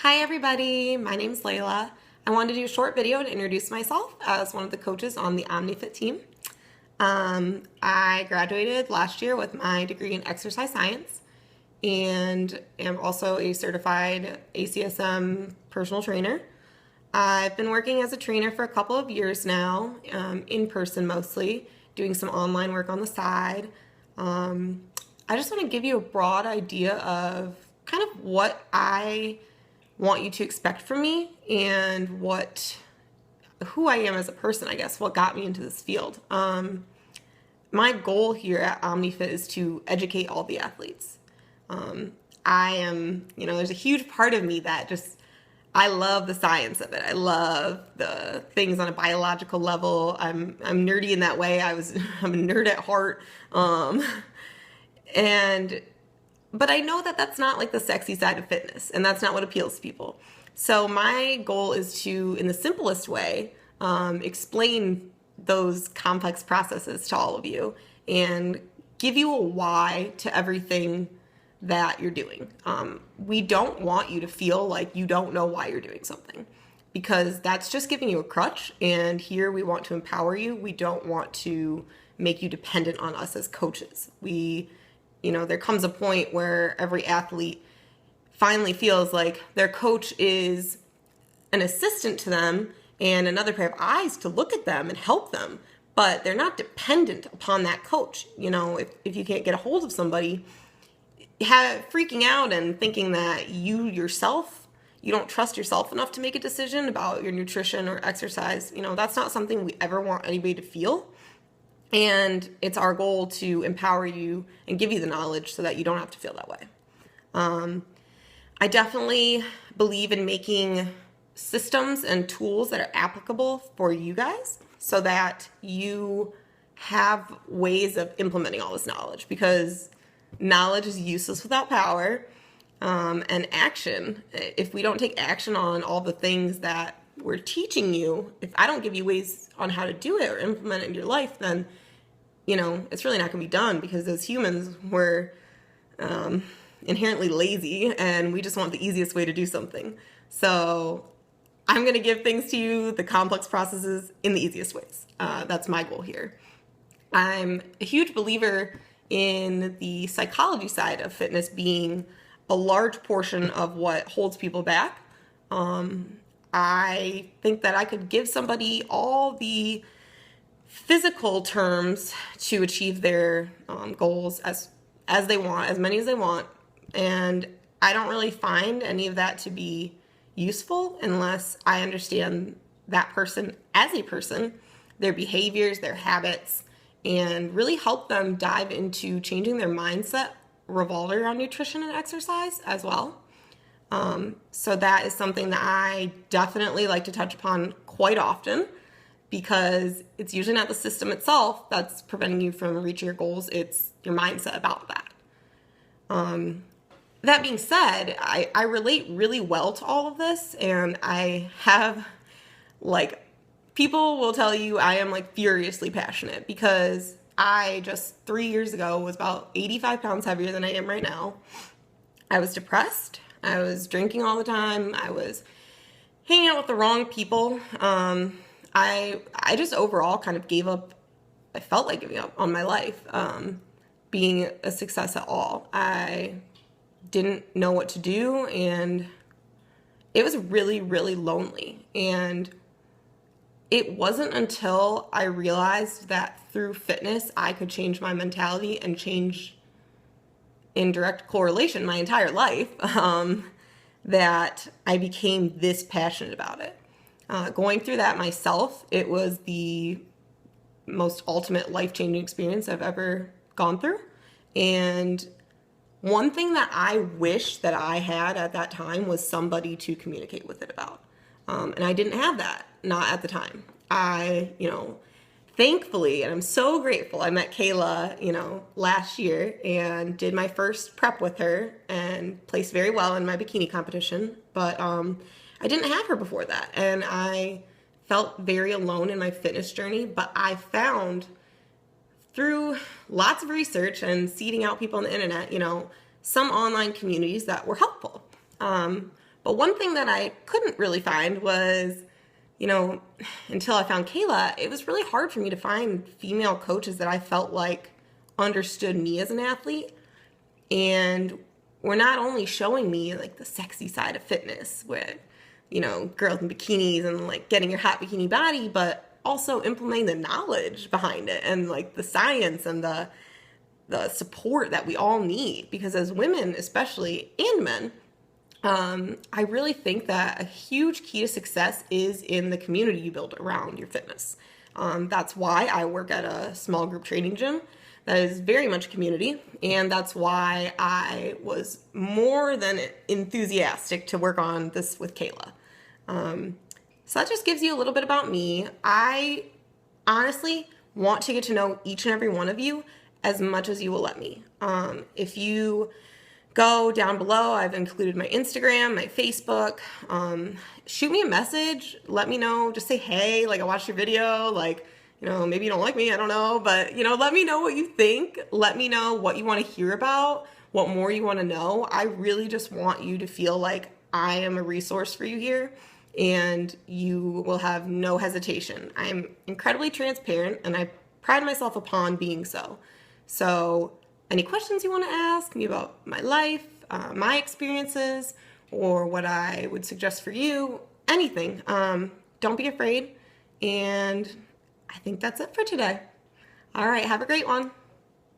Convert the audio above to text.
Hi everybody, my name's Leila. I wanted to do a short video to introduce myself as one of the coaches on the OMNI team. I graduated last year with my degree in exercise science and am also a certified ACSM personal trainer. I've been working as a trainer for a couple of years now, in person mostly, doing some online work on the side. I just want to give you a broad idea of kind of what I want you to expect from me and who I am as a person, I guess, what got me into this field. My goal here at OMNI is to educate all the athletes. I am, there's a huge part of me that I love the science of it. I love the things on a biological level. I'm nerdy in that way. I'm a nerd at heart. But I know that that's not like the sexy side of fitness, and that's not what appeals to people. So my goal is to, in the simplest way, explain those complex processes to all of you and give you a why to everything that you're doing. We don't want you to feel like you don't know why you're doing something, because that's just giving you a crutch, and here we want to empower you. We don't want to make you dependent on us as coaches. There comes a point where every athlete finally feels like their coach is an assistant to them and another pair of eyes to look at them and help them, but they're not dependent upon that coach. If you can't get a hold of somebody, freaking out and thinking that you don't trust yourself enough to make a decision about your nutrition or exercise, that's not something we ever want anybody to feel. And it's our goal to empower you and give you the knowledge so that you don't have to feel that way. I definitely believe in making systems and tools that are applicable for you guys so that you have ways of implementing all this knowledge, because knowledge is useless without power. And action, if we don't take action on all the things that we're teaching you, if I don't give you ways on how to do it or implement it in your life, then it's really not going to be done, because as humans, we're inherently lazy and we just want the easiest way to do something. So I'm going to give things to you, the complex processes, in the easiest ways. That's my goal here. I'm a huge believer in the psychology side of fitness being a large portion of what holds people back. I think that I could give somebody all the physical terms to achieve their goals as they want, as many as they want, and I don't really find any of that to be useful unless I understand that person as a person, their behaviors, their habits, and really help them dive into changing their mindset revolving around nutrition and exercise as well. So that is something that I definitely like to touch upon quite often, because it's usually not the system itself that's preventing you from reaching your goals. It's your mindset about that. That being said, I relate really well to all of this, and I have, people will tell you I am furiously passionate, because I just 3 years ago was about 85 pounds heavier than I am right now. I was depressed. I was drinking all the time. I was hanging out with the wrong people. I just overall kind of gave up. I felt like giving up on my life, being a success at all. I didn't know what to do, and it was really, really lonely. And it wasn't until I realized that through fitness, I could change my mentality and change in direct correlation my entire life, that I became this passionate about it. Going through that myself, it was the most ultimate life-changing experience I've ever gone through. And one thing that I wish that I had at that time was somebody to communicate with it about. And I didn't have that, not at the time. Thankfully, and I'm so grateful, I met Kayla, last year and did my first prep with her and placed very well in my bikini competition. But I didn't have her before that, and I felt very alone in my fitness journey. But I found, through lots of research and seeding out people on the internet, some online communities that were helpful. But one thing that I couldn't really find was, you know, until I found Kayla, it was really hard for me to find female coaches that I felt like understood me as an athlete and were not only showing me like the sexy side of fitness with, you know, girls in bikinis and like getting your hot bikini body, but also implementing the knowledge behind it and like the science and the support that we all need. Because as women, especially, and men, I really think that a huge key to success is in the community you build around your fitness. That's why I work at a small group training gym that is very much community, and that's why I was more than enthusiastic to work on this with Kayla. So that just gives you a little bit about me. I honestly want to get to know each and every one of you as much as you will let me. If you go down below, I've included my Instagram, my Facebook. Shoot me a message. Let me know. Just say, hey, like I watched your video. Like, you know, maybe you don't like me. I don't know. But, you know, let me know what you think. Let me know what you want to hear about, what more you want to know. I really just want you to feel like I am a resource for you here and you will have no hesitation. I'm incredibly transparent and I pride myself upon being so. So any questions you want to ask me about my life, my experiences, or what I would suggest for you, anything, don't be afraid. And I think that's it for today. All right, have a great one.